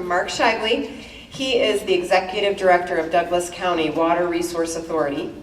Mark Shively. He is the Executive Director of Douglas County Water Resource Authority.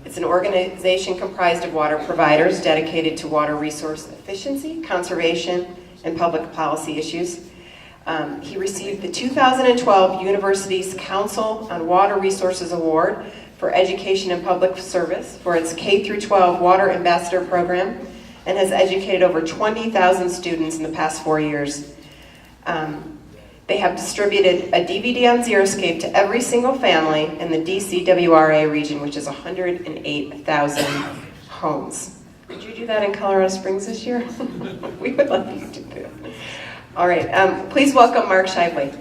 It's an organization comprised of water providers dedicated to water resource efficiency, conservation, and public policy issues. He received the 2012 University's Council on Water Resources Award for Education and Public Service for its K-12 Water Ambassador Program, and has educated over 20,000 students in the past 4 years. They have distributed a DVD on Xeriscape to every single family in the DCWRA region, which is 108,000 homes. Did you do that in Colorado Springs this year? We would love you to do it. All right, please welcome Mark Shively.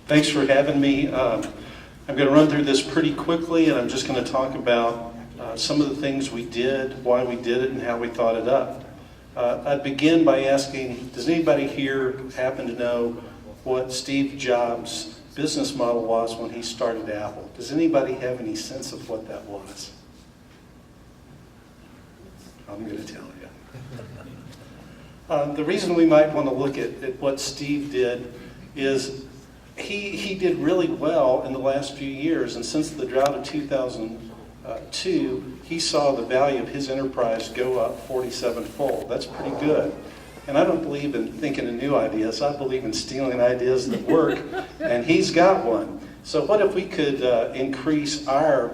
Thanks for having me. I'm going to run through this pretty quickly, and I'm just going to talk about some of the things we did, why we did it, and how we thought it up. I'd begin by asking, does anybody here happen to know what Steve Jobs' business model was when he started Apple? Does anybody have any sense of what that was? I'm going to tell you. The reason we might want to look at what Steve did is he did really well in the last few years, and since the drought of 2002, he saw the value of his enterprise go up 47-fold. That's pretty good. And I don't believe in thinking of new ideas. I believe in stealing ideas that work, and he's got one. So what if we could increase our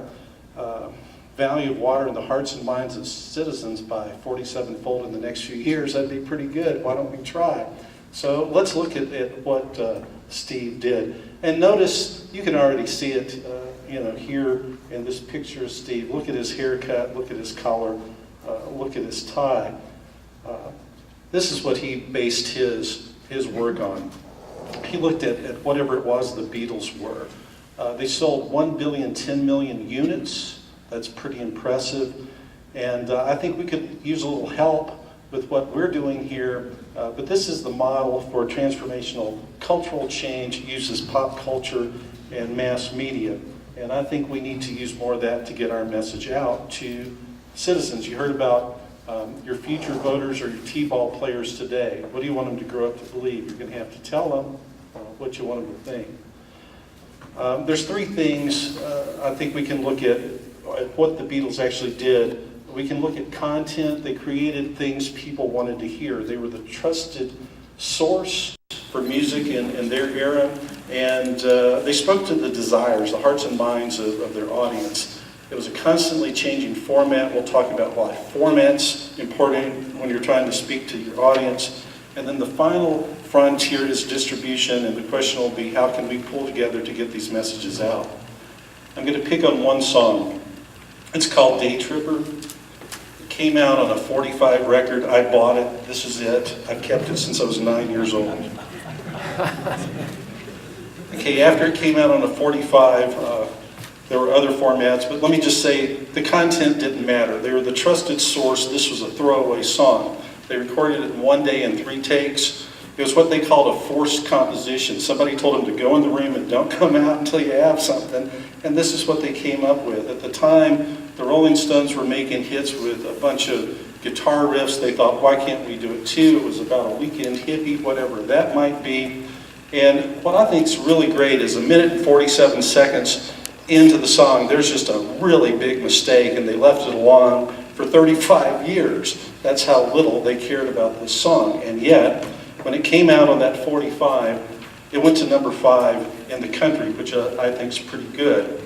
value of water in the hearts and minds of citizens by 47-fold in the next few years? That'd be pretty good. Why don't we try? So let's look at what Steve did. And notice, you can already see it here in this picture of Steve. Look at his haircut, look at his collar, look at his tie. This is what he based his work on. He looked at whatever it was the Beatles were. They sold 1 billion, 10 million units. That's pretty impressive. And I think we could use a little help with what we're doing here, but this is the model for transformational cultural change. It uses pop culture and mass media, and I think we need to use more of that to get our message out to citizens. You heard about your future voters or your t-ball players today. What do you want them to grow up to believe? You're going to have to tell them what you want them to think. There's three things I think we can look at what the Beatles actually did. We can look at content. They created things people wanted to hear. They were the trusted source for music in their era, and they spoke to the desires, the hearts and minds of their audience. It was a constantly changing format. We'll talk about why format's important when you're trying to speak to your audience. And then the final frontier is distribution, and the question will be, how can we pull together to get these messages out? I'm going to pick on one song. It's called Day Tripper. Came out on a 45 record. I bought it. This is it. I've kept it since I was 9 years old. Okay, after it came out on a 45, there were other formats, but let me just say the content didn't matter. They were the trusted source. This was a throwaway song. They recorded it in 1 day in 3 takes. It was what they called a forced composition. Somebody told them to go in the room and don't come out until you have something, and this is what they came up with. At the time, the Rolling Stones were making hits with a bunch of guitar riffs. They thought, why can't we do it too? It was about a weekend hippie, whatever that might be. And what I think is really great is 1 minute and 47 seconds into the song, there's just a really big mistake, and they left it alone for 35 years. That's how little they cared about this song. And yet, when it came out on that 45, it went to number 5 in the country, which I think is pretty good.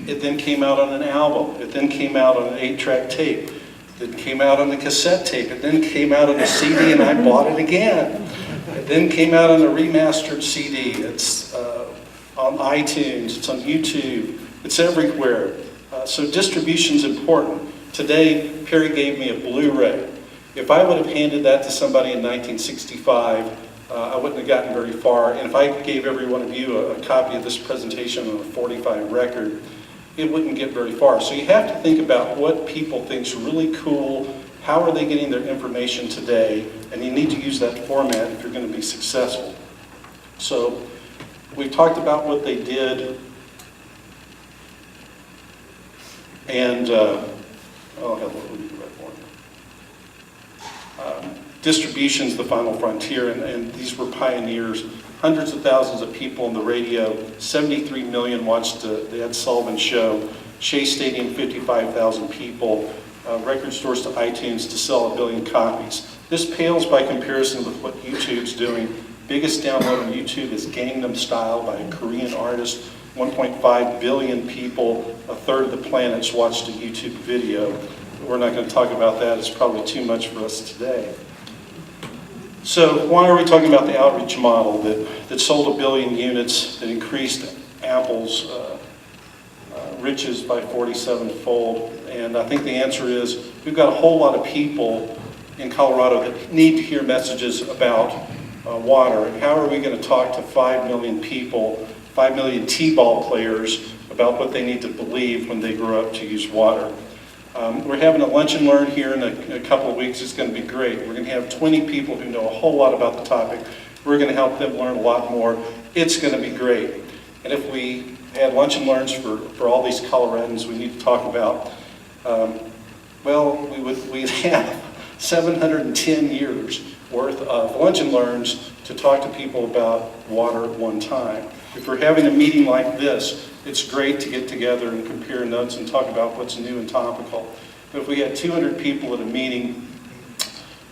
It then came out on an album. It then came out on an 8-track tape. It came out on the cassette tape. It then came out on a CD, and I bought it again. It then came out on a remastered CD. It's on iTunes. It's on YouTube. It's everywhere. So distribution's important. Today, Perry gave me a Blu-ray. If I would have handed that to somebody in 1965, I wouldn't have gotten very far. And if I gave every one of you a copy of this presentation on a 45 record, it wouldn't get very far. So you have to think about what people think's really cool, how are they getting their information today, and you need to use that format if you're going to be successful. So we've talked about what they did. And, oh, hello, we need the red one. Distribution's the final frontier, and these were pioneers. Hundreds of thousands of people on the radio, 73 million watched the Ed Sullivan Show, Shea Stadium, 55,000 people, record stores to iTunes to sell 1 billion copies. This pales by comparison with what YouTube's doing. Biggest download on YouTube is Gangnam Style by a Korean artist. 1.5 billion people, a third of the planet's watched a YouTube video. We're not going to talk about that. It's probably too much for us today. So why are we talking about the outreach model that sold 1 billion units, that increased Apple's riches by 47-fold? And I think the answer is we've got a whole lot of people in Colorado that need to hear messages about water. And how are we going to talk to 5 million people, 5 million T-ball players about what they need to believe when they grow up to use water? We're having a lunch and learn here in a couple of weeks. It's going to be great. We're going to have 20 people who know a whole lot about the topic. We're going to help them learn a lot more. It's going to be great. And if we had lunch and learns for all these Coloradans, we need to talk about, well, we'd have 710 years worth of lunch and learns to talk to people about water at one time. If we're having a meeting like this, it's great to get together and compare notes and talk about what's new and topical. But if we had 200 people at a meeting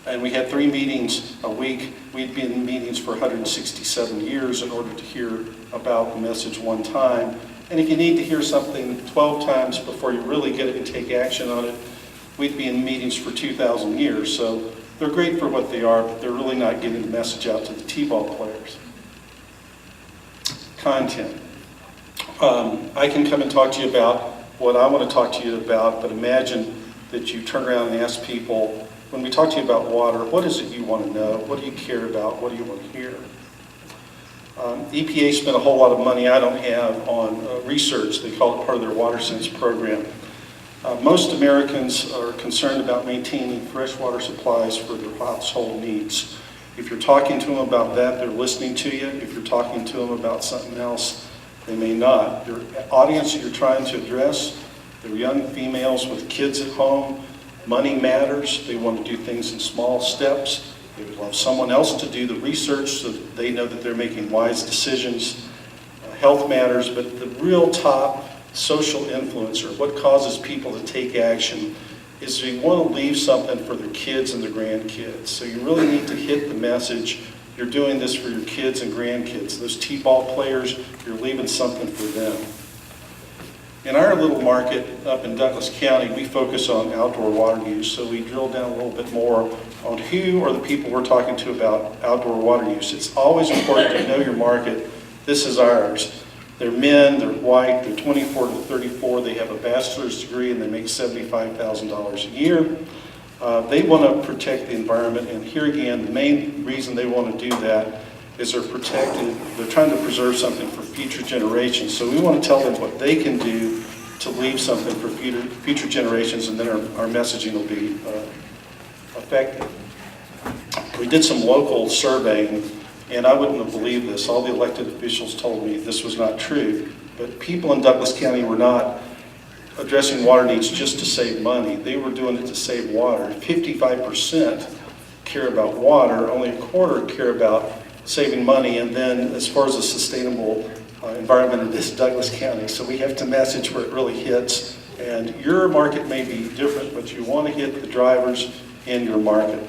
and we had 3 meetings a week, we'd be in meetings for 167 years in order to hear about the message one time. And if you need to hear something 12 times before you really get it and take action on it, we'd be in meetings for 2,000 years. So they're great for what they are, but they're really not getting the message out to the T-ball players. Content. I can come and talk to you about what I want to talk to you about, but imagine that you turn around and ask people, when we talk to you about water, what is it you want to know? What do you care about? What do you want to hear? EPA spent a whole lot of money I don't have on research. They call it part of their Water Sense program. Most Americans are concerned about maintaining freshwater supplies for their household needs. If you're talking to them about that, they're listening to you. If you're talking to them about something else, they may not. Your audience you're trying to address, they're young females with kids at home. Money matters. They want to do things in small steps. They would love someone else to do the research so that they know that they're making wise decisions. Health matters, but the real top social influencer, what causes people to take action, is they want to leave something for their kids and their grandkids. So you really need to hit the message. You're doing this for your kids and grandkids. Those T-ball players, you're leaving something for them. In our little market up in Douglas County, we focus on outdoor water use, so we drill down a little bit more on who are the people we're talking to about outdoor water use. It's always important to know your market. This is ours. They're men, they're white, they're 24 to 34, they have a bachelor's degree, and they make $75,000 a year. They want to protect the environment, and here again, the main reason they want to do that is they're trying to preserve something for future generations. So we want to tell them what they can do to leave something for future generations, and then our messaging will be effective. We did some local surveying, and I wouldn't have believed this. All the elected officials told me this was not true, but people in Douglas County were not addressing water needs just to save money. They were doing it to save water. 55% care about water, only a quarter care about saving money, and then as far as a sustainable environment in this Douglas County. So we have to message where it really hits, and your market may be different, but you want to hit the drivers in your market.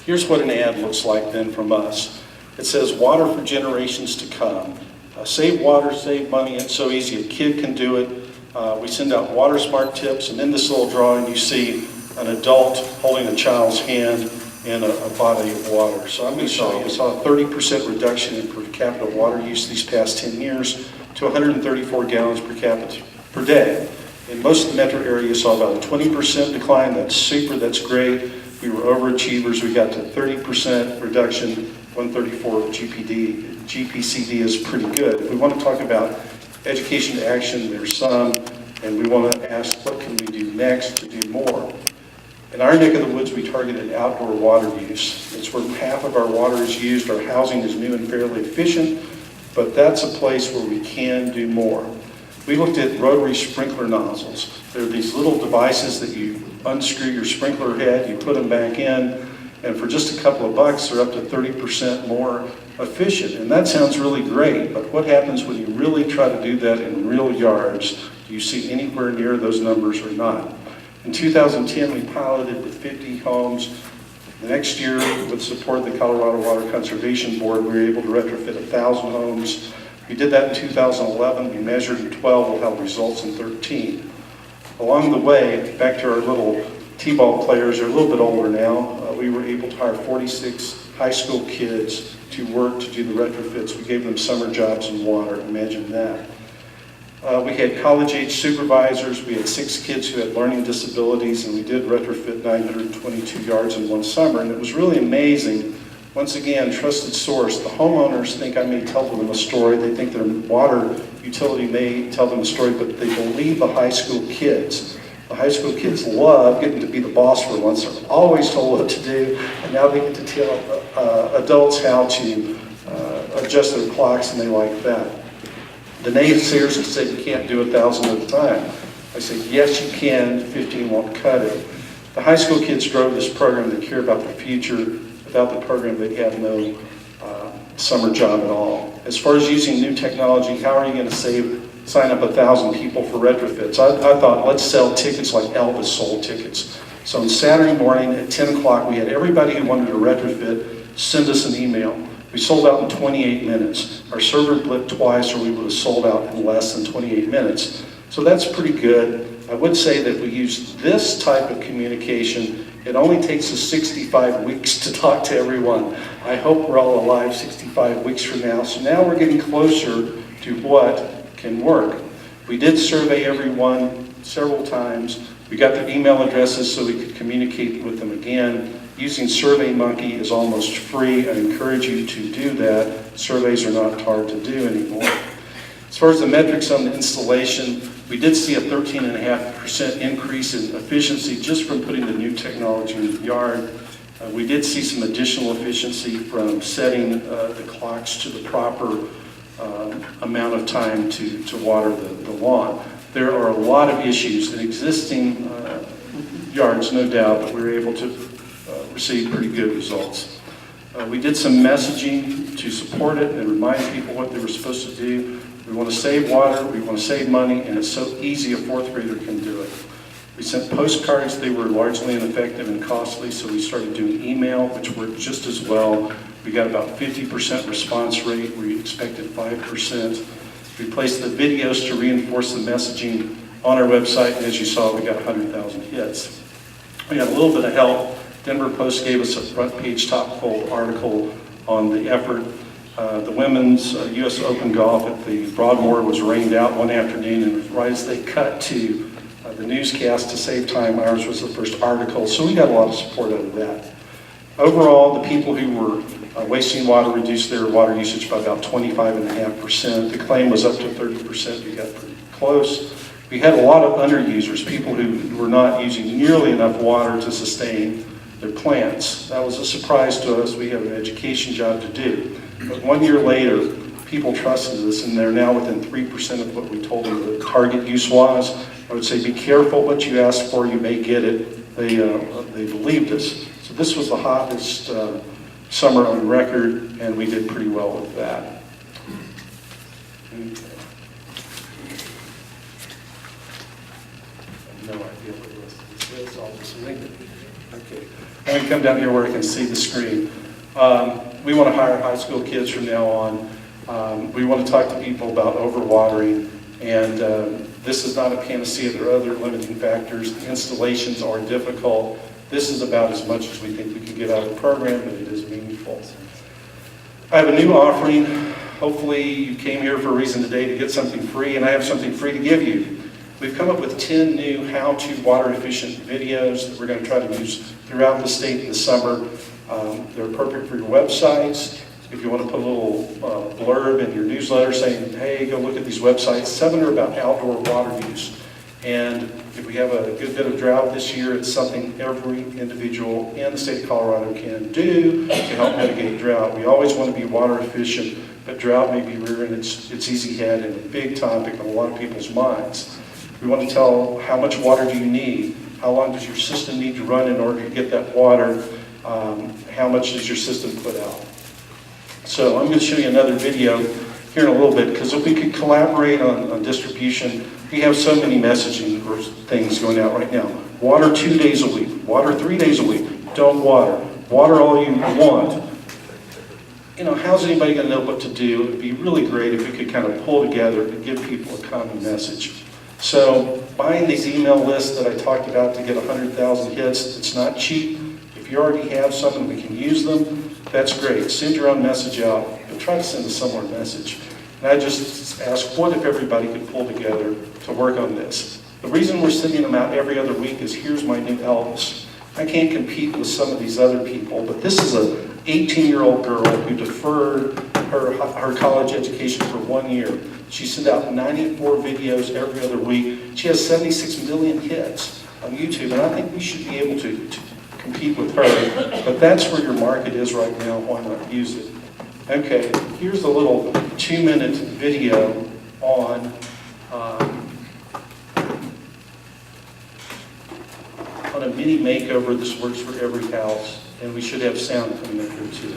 Here's what an ad looks like then from us. It says, water for generations to come. Save water, save money, it's so easy. A kid can do it. We send out water smart tips, and in this little drawing you see an adult holding a child's hand in a body of water. So I'm going to show you. We saw a 30% reduction in per capita water use these past 10 years to 134 gallons per capita per day. In most of the metro area, you saw about a 20% decline. That's super, that's great. We were overachievers. We got to 30% reduction, 134 GPCD is pretty good. If we want to talk about education to action, there's some, and we want to ask what can we do next to do more. In our neck of the woods, we targeted outdoor water use. It's where half of our water is used. Our housing is new and fairly efficient, but that's a place where we can do more. We looked at rotary sprinkler nozzles. They're these little devices that you unscrew your sprinkler head, you put them back in, and for just a couple of bucks, they're up to 30% more efficient. And that sounds really great, but what happens when you really try to do that in real yards? Do you see anywhere near those numbers or not? In 2010, we piloted with 50 homes. The next year, with support of the Colorado Water Conservation Board, we were able to retrofit 1,000 homes. We did that in 2011. We measured in 12. We'll have results in 13. Along the way, back to our little T-ball players, they're a little bit older now. We were able to hire 46 high school kids to work to do the retrofits. We gave them summer jobs in water. Imagine that. We had college-age supervisors. We had 6 kids who had learning disabilities, and we did retrofit 922 yards in one summer. And it was really amazing. Once again, trusted source. The homeowners think I may tell them a story. They think their water utility may tell them a story, but they believe the high school kids. The high school kids love getting to be the boss for once. They're always told what to do, and now they get to tell adults how to adjust their clocks, and they like that. The naysayers have said you can't do 1,000 at a time. I said, yes, you can. 15 won't cut it. The high school kids drove this program. They care about the future. Without the program, they'd have no summer job at all. As far as using new technology, how are you going to sign up 1,000 people for retrofits? I thought, let's sell tickets like Elvis sold tickets. So on Saturday morning at 10 o'clock, we had everybody who wanted to retrofit send us an email. We sold out in 28 minutes. Our server blipped twice, or we would have sold out in less than 28 minutes. So that's pretty good. I would say that we use this type of communication. It only takes us 65 weeks to talk to everyone. I hope we're all alive 65 weeks from now. So now we're getting closer to what can work. We did survey everyone several times. We got their email addresses so we could communicate with them again. Using SurveyMonkey is almost free. I encourage you to do that. Surveys are not hard to do anymore. As far as the metrics on the installation, we did see a 13.5% increase in efficiency just from putting the new technology in the yard. We did see some additional efficiency from setting the clocks to the proper amount of time to water the lawn. There are a lot of issues in existing yards, no doubt, but we were able to receive pretty good results. We did some messaging to support it and remind people what they were supposed to do. We want to save water, we want to save money, and it's so easy a 4th grader can do it. We sent postcards. They were largely ineffective and costly, so we started doing email, which worked just as well. We got about 50% response rate. We expected 5%. We placed the videos to reinforce the messaging on our website, and as you saw, we got 100,000 hits. We had a little bit of help. Denver Post gave us a front page top fold article on the effort. The women's U.S. Open golf at the Broadmoor was rained out one afternoon, and right as they cut to the newscast to save time, ours was the first article. So we got a lot of support out of that. Overall, the people who were wasting water reduced their water usage by about 25.5%. The claim was up to 30%. We got pretty close. We had a lot of underusers, people who were not using nearly enough water to sustain their plants. That was a surprise to us. We have an education job to do. But 1 year later, people trusted us, and they're now within 3% of what we told them the target use was. I would say be careful what you ask for, you may get it. They believed us. So this was the hottest summer on record, and we did pretty well with that. I have no idea what the rest of this is. I'll just link it. Okay. I'm going to come down here where I can see the screen. We want to hire high school kids from now on. We want to talk to people about overwatering, and this is not a panacea. There are other limiting factors. The installations are difficult. This is about as much as we think we can get out of the program, but it is meaningful. I have a new offering. Hopefully you came here for a reason today to get something free, and I have something free to give you. We've come up with 10 new how-to water-efficient videos that we're going to try to use throughout the state in the summer. They're perfect for your websites. If you want to put a little blurb in your newsletter saying, hey, go look at these websites. 7 are about outdoor water use. And if we have a good bit of drought this year, it's something every individual in the state of Colorado can do to help mitigate drought. We always want to be water efficient. but drought may be rearing its easy head and a big topic on a lot of people's minds. We want to tell how much water do you need, how long does your system need to run in order to get that water, how much does your system put out. So I'm going to show you another video here in a little bit, because if we could collaborate on distribution, we have so many messaging or things going out right now. Water 2 days a week, water 3 days a week, don't water, water all you want. You know, how's anybody going to know what to do? It would be really great if we could kind of pull together and give people a common message. So buying these email lists that I talked about to get 100,000 hits, it's not cheap. If you already have some and we can use them, that's great. Send your own message out, but try to send a similar message. And I just ask, what if everybody could pull together to work on this? The reason we're sending them out every other week is here's my new Elvis. I can't compete with some of these other people, but this is an 18-year-old girl who deferred her college education for 1 year. She sent out 94 videos every other week. She has 76 million hits on YouTube, and I think we should be able to compete with her. But that's where your market is right now. Why not use it? Okay, here's a little 2-minute video on a mini makeover. This works for every house, and we should have sound coming up here too.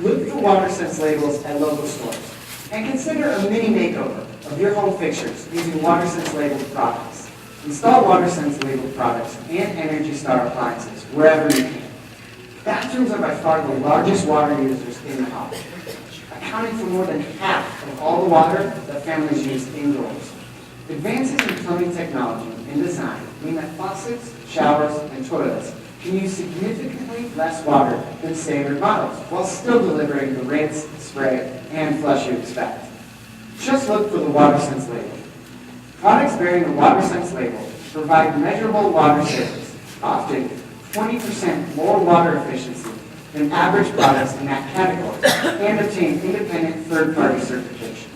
Look for WaterSense labels at local stores and consider a mini makeover of your home fixtures using WaterSense labeled products. Install WaterSense labeled products and Energy Star appliances wherever you can. Bathrooms are by far the largest water users in the home, accounting for more than half of all the water that families use indoors. Advances in plumbing technology and design mean that faucets, showers, and toilets can use significantly less water than standard models, while still delivering the rinse, spray, and flush you expect. Just look for the WaterSense label. Products bearing the WaterSense label provide measurable water savings, often 20% more water efficiency than average products in that category, and obtain independent third-party certification.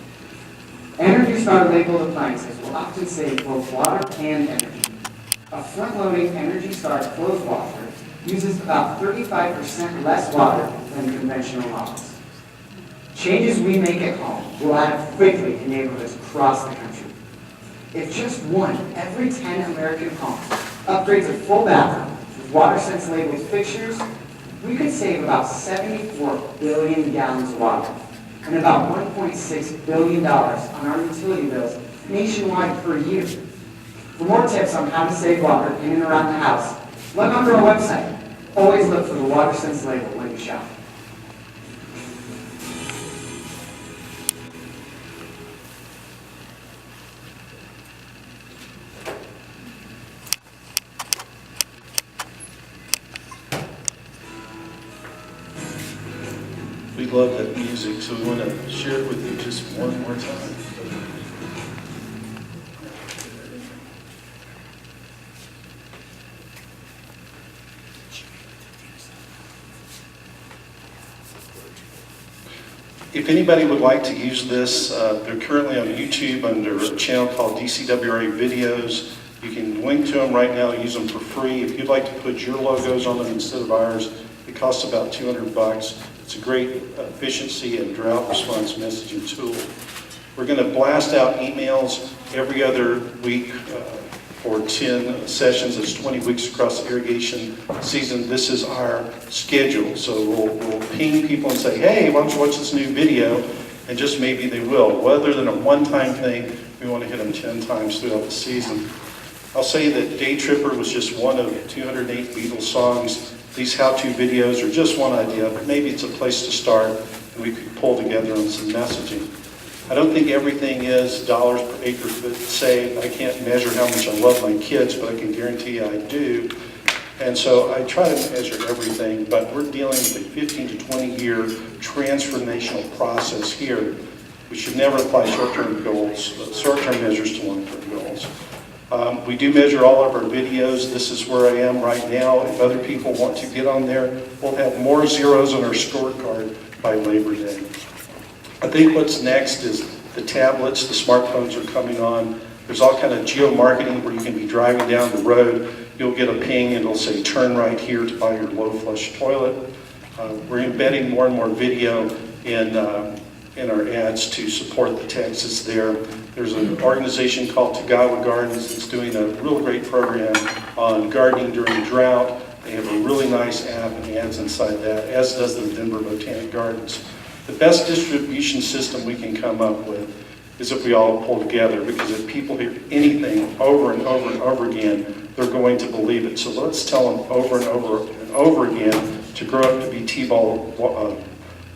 Energy Star labeled appliances will often save both water and energy. A front-loading Energy Star clothes washer uses about 35% less water than conventional models. Changes we make at home will add up quickly in neighborhoods across the country. If just 1 every 10 American homes upgrades a full bathroom with WaterSense labeled fixtures, we could save about 74 billion gallons of water and about $1.6 billion on our utility bills nationwide per year. For more tips on how to save water in and around the house, log on to our website. Always look for the WaterSense label when you shop. We love that music, so we want to share it with you just one more time. If anybody would like to use this, they're currently on YouTube under a channel called DCWRA Videos. You can link to them right now, use them for free. If you'd like to put your logos on them instead of ours, it costs about $200. It's a great efficiency and drought response messaging tool. We're going to blast out emails every other week for 10 sessions. It's 20 weeks across the irrigation season. This is our schedule. So we'll ping people and say, hey, why don't you watch this new video? And just maybe they will. Rather than a one-time thing, we want to hit them 10 times throughout the season. I'll say that Day Tripper was just one of 208 Beatles songs. These how-to videos are just one idea, but maybe it's a place to start and we could pull together on some messaging. I don't think everything is dollars per acre foot saved. I can't measure how much I love my kids, but I can guarantee I do. And so I try to measure everything, but we're dealing with a 15 to 20 year transformational process here. We should never apply short-term goals, short-term measures to long-term goals. We do measure all of our videos. This is where I am right now. If other people want to get on there, we'll have more zeros on our scorecard by Labor Day. I think what's next is the tablets, the smartphones are coming on. There's all kind of geo-marketing where you can be driving down the road. You'll get a ping and it'll say, turn right here to buy your low flush toilet. We're embedding more and more video in our ads to support the text that's there. There's an organization called Tagawa Gardens that's doing a real great program on gardening during drought. They have a really nice app and ads inside that, as does the Denver Botanic Gardens. The best distribution system we can come up with is if we all pull together, because if people hear anything over and over and over again, they're going to believe it. So let's tell them over and over and over again to grow up to be T-ball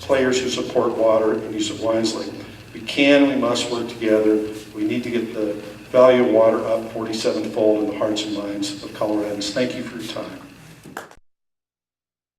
players who support water and use it wisely. We must work together. We need to get the value of water up 47-fold in the hearts and minds of Coloradans. Thank you for your time.